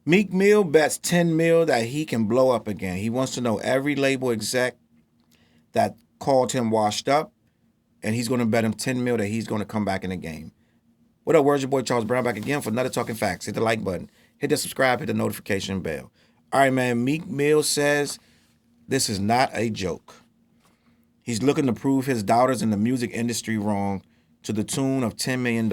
Meek Mill bets 10 mil that he can blow up again. He wants to know every label exec that called him washed up, and he's going to bet him 10 mil that he's going to come back in the game. What up, where's your boy Charles Brown back again for another Talking Facts. Hit the like button, hit the subscribe, hit the notification bell. All right, man. Meek Mill says this is not a joke. He's looking to prove his doubters in the music industry wrong to the tune of $10 million.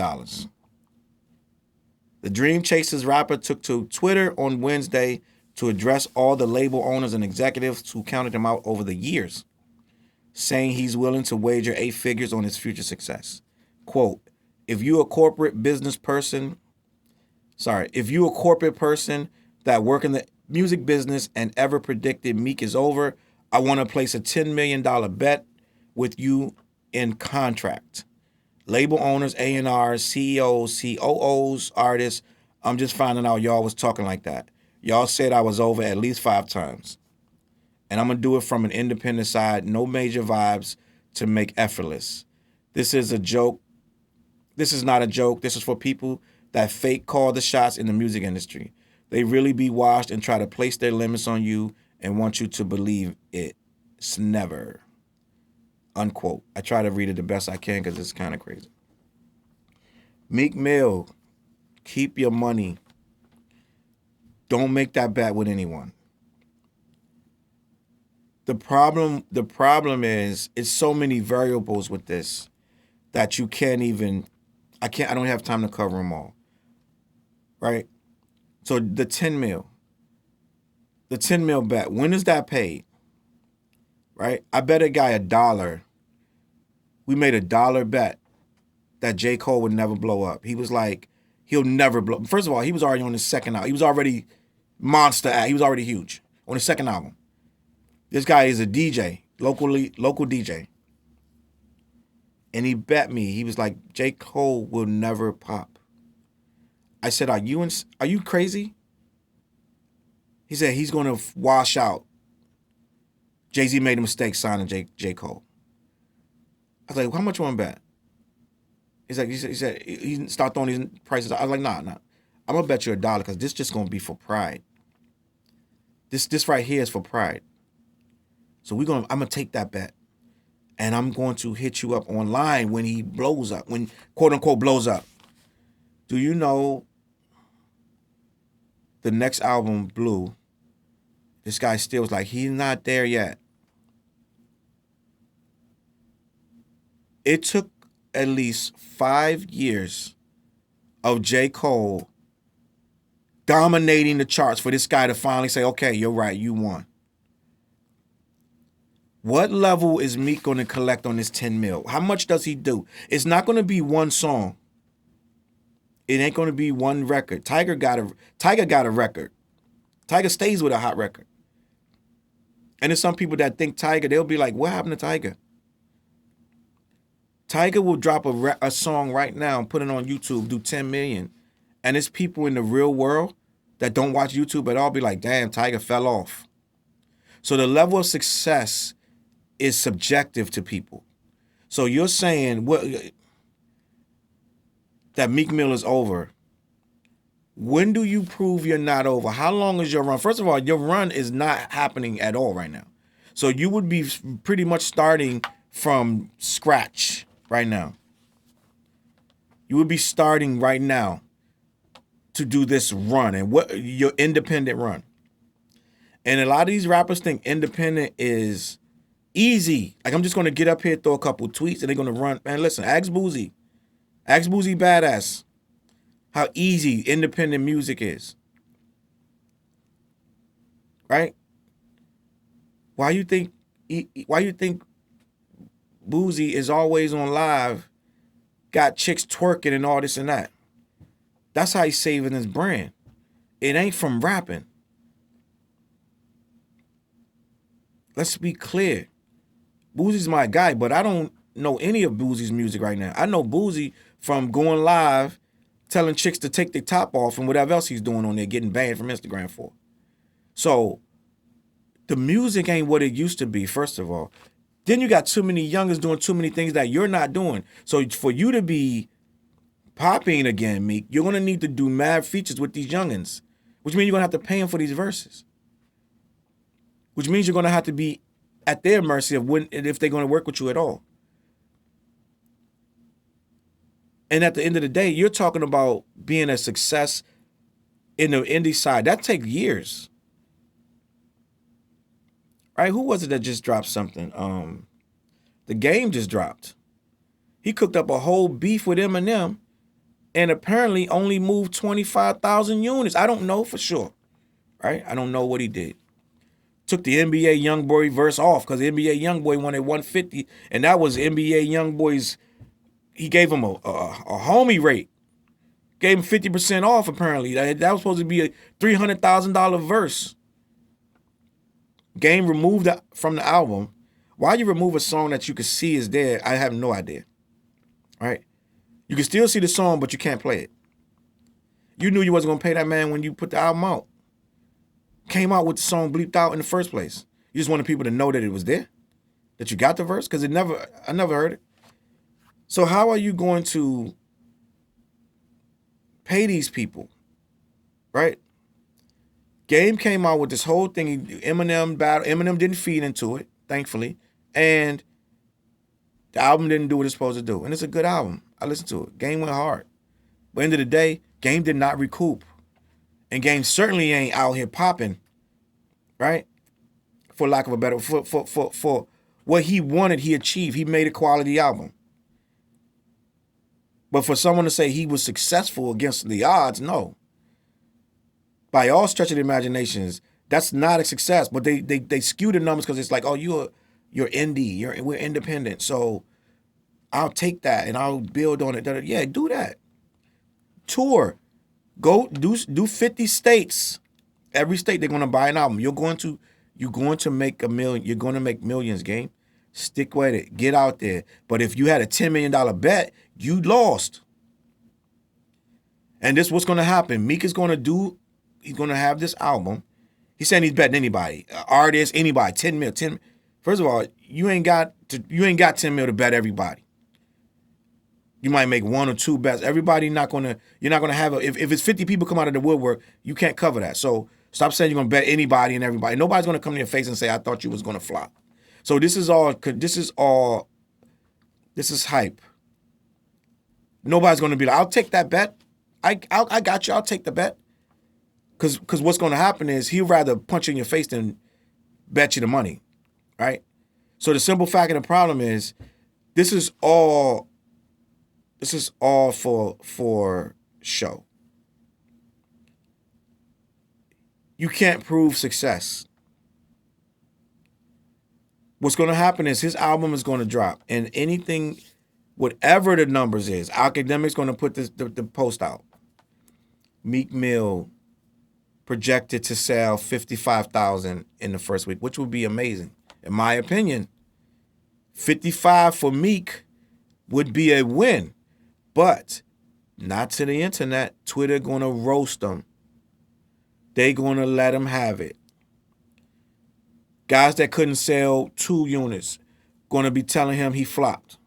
The Dream Chasers rapper took to Twitter on Wednesday to address all the label owners and executives who counted him out over the years, saying he's willing to wager 8 figures on his future success. Quote, if you a corporate person that work in the music business and ever predicted Meek is over, I want to place a $10 million bet with you in contract. Label owners, A&Rs, CEOs, COOs, artists, I'm just finding out y'all was talking like that. Y'all said I was over at least 5 times. And I'm going to do it from an independent side, no major vibes to make effortless. This is a joke. This is not a joke. This is for people that fake call the shots in the music industry. They really be washed and try to place their limits on you and want you to believe it. It's never. Unquote. I try to read it the best I can because it's kind of crazy. Meek Mill, keep your money. Don't make that bet with anyone. The problem is it's so many variables with this that you can't even I don't have time to cover them all. Right? So the 10 mil. The 10 mil bet. When is that paid? Right? I bet a guy $1. We made $1 bet that J. Cole would never blow up. He was like, he'll never blow. First of all, he was already on his second album. He was already monster. He was already huge on his second album. This guy is a DJ, local DJ. And he bet me. He was like, J. Cole will never pop. I said, are you crazy? He said he's going to wash out. Jay-Z made a mistake signing J. Cole. I was like, how much you want to bet? He said he started throwing these prices. I was like, nah. I'm gonna bet you $1 because this just gonna be for pride. This right here is for pride. So I'm gonna take that bet, and I'm going to hit you up online when he blows up, when quote unquote blows up. Do you know the next album, Blue? This guy still was like, he's not there yet. It took at least 5 years of J. Cole dominating the charts for this guy to finally say, okay, you're right, you won. What level is Meek going to collect on this 10 mil? How much does he do? It's not going to be one song. It ain't going to be one record. Tiger got a record. Tiger stays with a hot record. And there's some people that think Tiger, they'll be like, what happened to Tiger? Tiger will drop a song right now and put it on YouTube, do 10 million. And it's people in the real world that don't watch YouTube at all be like, damn, Tiger fell off. So the level of success is subjective to people. So you're saying that Meek Mill is over. When do you prove you're not over? How long is your run? First of all, your run is not happening at all right now. So you would be pretty much starting from scratch right now. You would be starting right now to do this run and your independent run. And a lot of these rappers think independent is easy. Like, I'm just going to get up here, throw a couple tweets, and they're going to run. Man, listen, ask Boozy. Ask Boozy Badass how easy independent music is. Right? Why you think Boozy is always on live, got chicks twerking and all this and that? That's how he's saving his brand. It ain't from rapping. Let's be clear. Boozy's my guy, but I don't know any of Boozy's music right now. I know Boozy from going live, telling chicks to take their top off and whatever else he's doing on there, getting banned from Instagram for. So the music ain't what it used to be, first of all. Then you got too many youngers doing too many things that you're not doing. So for you to be popping again, Meek, you're going to need to do mad features with these youngins, which means you're going to have to pay them for these verses, which means you're going to have to be at their mercy of when if they're going to work with you at all. And at the end of the day, you're talking about being a success in the indie side. That takes years. Right? Who was it that just dropped something? The Game just dropped. He cooked up a whole beef with Eminem and apparently only moved 25,000 units. I don't know for sure. Right? I don't know what he did. Took the NBA Youngboy verse off because the NBA Youngboy wanted 150, and that was NBA Youngboy's. He gave him a homie rate. Gave him 50% off, apparently. That was supposed to be a $300,000 verse. Game removed that from the album. Why you remove a song that you can see is there, I have no idea. Right? You can still see the song, but you can't play it. You knew you wasn't going to pay that man when you put the album out. Came out with the song bleeped out in the first place. You just wanted people to know that it was there, that you got the verse, because I never heard it. So how are you going to pay these people, right? Game came out with this whole thing. Eminem battle. Eminem didn't feed into it, thankfully, and the album didn't do what it's supposed to do. And it's a good album. I listened to it. Game went hard. But end of the day, Game did not recoup, and Game certainly ain't out here popping, right? For lack of a better, for what he wanted, he achieved. He made a quality album. But for someone to say he was successful against the odds, no. By all stretch of the imaginations, that's not a success. But they skew the numbers because it's like, oh, you're indie, we're independent, so I'll take that and I'll build on it. Yeah, do that. Tour, go do 50 states. Every state they're gonna buy an album. You're going to make a million. You're going to make millions. Game. Stick with it. Get out there. But if you had a $10 million bet, you lost. And this is what's going to happen. Meek is going to he's going to have this album. He's saying he's betting anybody, artist, anybody, 10 mil. First of all, you ain't got 10 mil to bet everybody. You might make one or two bets. You're not going to have if it's 50 people come out of the woodwork, you can't cover that. So stop saying you're going to bet anybody and everybody. Nobody's going to come to your face and say, I thought you was going to flop. So this is hype. Nobody's going to be like, I'll take that bet. I got you. I'll take the bet. Because what's going to happen is he'd rather punch you in your face than bet you the money, right? So the simple fact of the problem is this is all for show. You can't prove success. What's going to happen is his album is going to drop, and anything, whatever the numbers is, Academic's going to put the post out. Meek Mill projected to sell 55,000 in the first week, which would be amazing. In my opinion, 55 for Meek would be a win, but not to the internet. Twitter going to roast them. They going to let him have it. Guys that couldn't sell 2 units going to be telling him he flopped.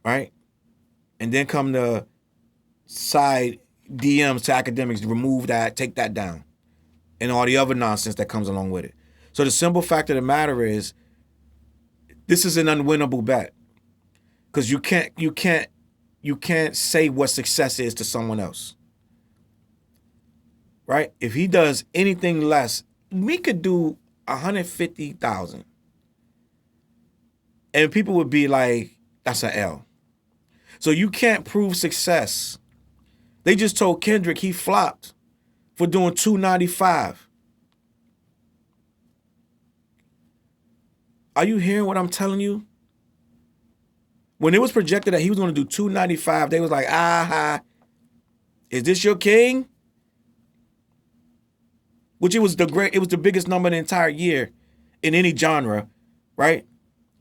Right? And then come the side DMs to academics to remove that, take that down. And all the other nonsense that comes along with it. So the simple fact of the matter is, this is an unwinnable bet. Because you can't say what success is to someone else. Right? If he does anything less, we could do 150,000. And people would be like, that's an L. So you can't prove success. They just told Kendrick he flopped for doing 295. Are you hearing what I'm telling you? When it was projected that he was going to do 295, they was like, aha, is this your king? Which it was the biggest number in the entire year in any genre, right?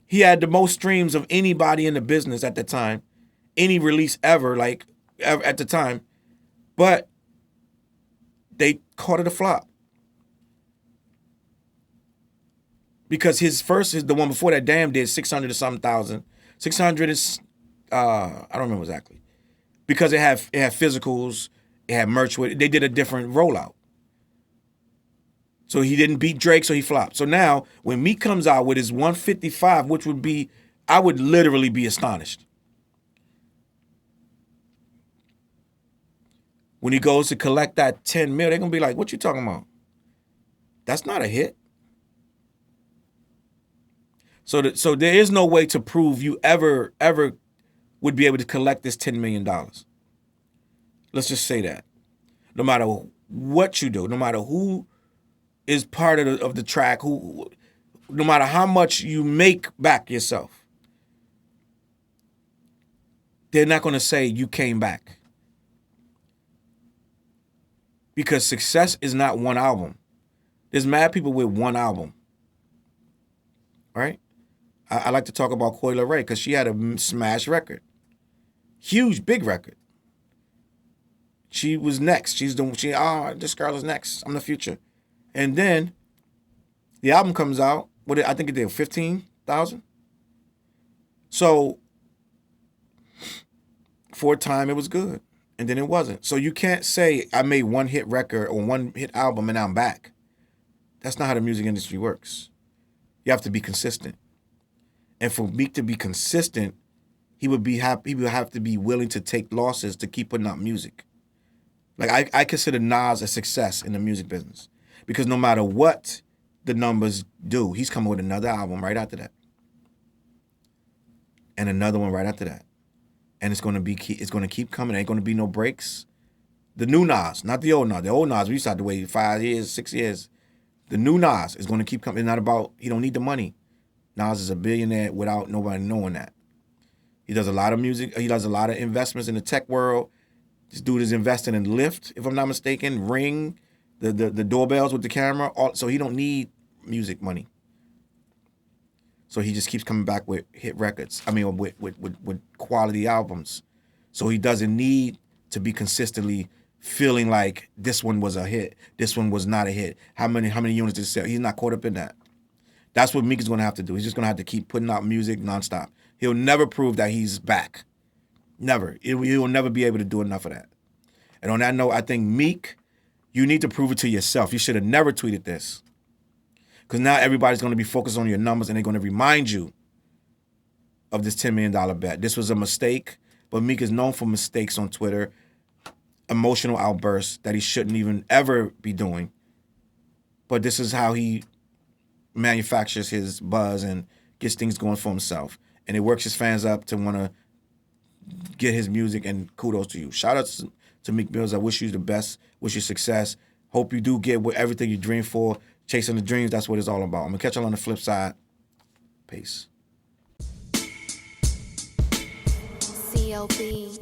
He had the most streams of anybody in the business at the time, any release ever at the time, but they called it a flop. Because the one before that, Damn, did 600 or something thousand. 600 is, I don't remember exactly. Because it had physicals, It had merch with it. They did a different rollout. So he didn't beat Drake, so he flopped. So now, when Meek comes out with his 155, which would be, I would literally be astonished. When he goes to collect that 10 mil, they're going to be like, what you talking about? That's not a hit. So there is no way to prove you ever would be able to collect this $10 million. Let's just say that. No matter what you do, no matter who is part of the track, no matter how much you make back yourself, they're not going to say you came back. Because success is not one album. There's mad people with one album. Right? I like to talk about Coi Leray because she had a smash record. Huge, big record. She was next. This girl is next. I'm the future. And then the album comes out. I think it did 15,000. So for a time it was good. And then it wasn't. So you can't say I made one hit record or one hit album and I'm back. That's not how the music industry works. You have to be consistent. And for Meek to be consistent, he would have to be willing to take losses to keep putting out music. Like I consider Nas a success in the music business. Because no matter what the numbers do, he's coming with another album right after that. And another one right after that. And it's gonna keep coming. There ain't gonna be no breaks. The new Nas, not the old Nas. The old Nas, we used to have to wait 5 years, 6 years. The new Nas is gonna keep coming. It's not about, he don't need the money. Nas is a billionaire without nobody knowing that. He does a lot of music. He does a lot of investments in the tech world. This dude is investing in Lyft, if I'm not mistaken, Ring, the doorbells with the camera. So he don't need music money. So he just keeps coming back with hit records. I mean, with quality albums. So he doesn't need to be consistently feeling like this one was a hit, this one was not a hit. How many units did it sell? He's not caught up in that. That's what Meek is going to have to do. He's just going to have to keep putting out music nonstop. He'll never prove that he's back. Never. He will never be able to do enough of that. And on that note, I think Meek, you need to prove it to yourself. You should have never tweeted this. Because now everybody's going to be focused on your numbers and they're going to remind you of this $10 million bet. This was a mistake, but Meek is known for mistakes on Twitter, emotional outbursts that he shouldn't even ever be doing. But this is how he manufactures his buzz and gets things going for himself. And it works his fans up to want to get his music, and kudos to you. Shout out to Meek Mills. I wish you the best. Wish you success. Hope you do get everything you dream for. Chasing the dreams, that's what it's all about. I'm going to catch y'all on the flip side. Peace. CLB.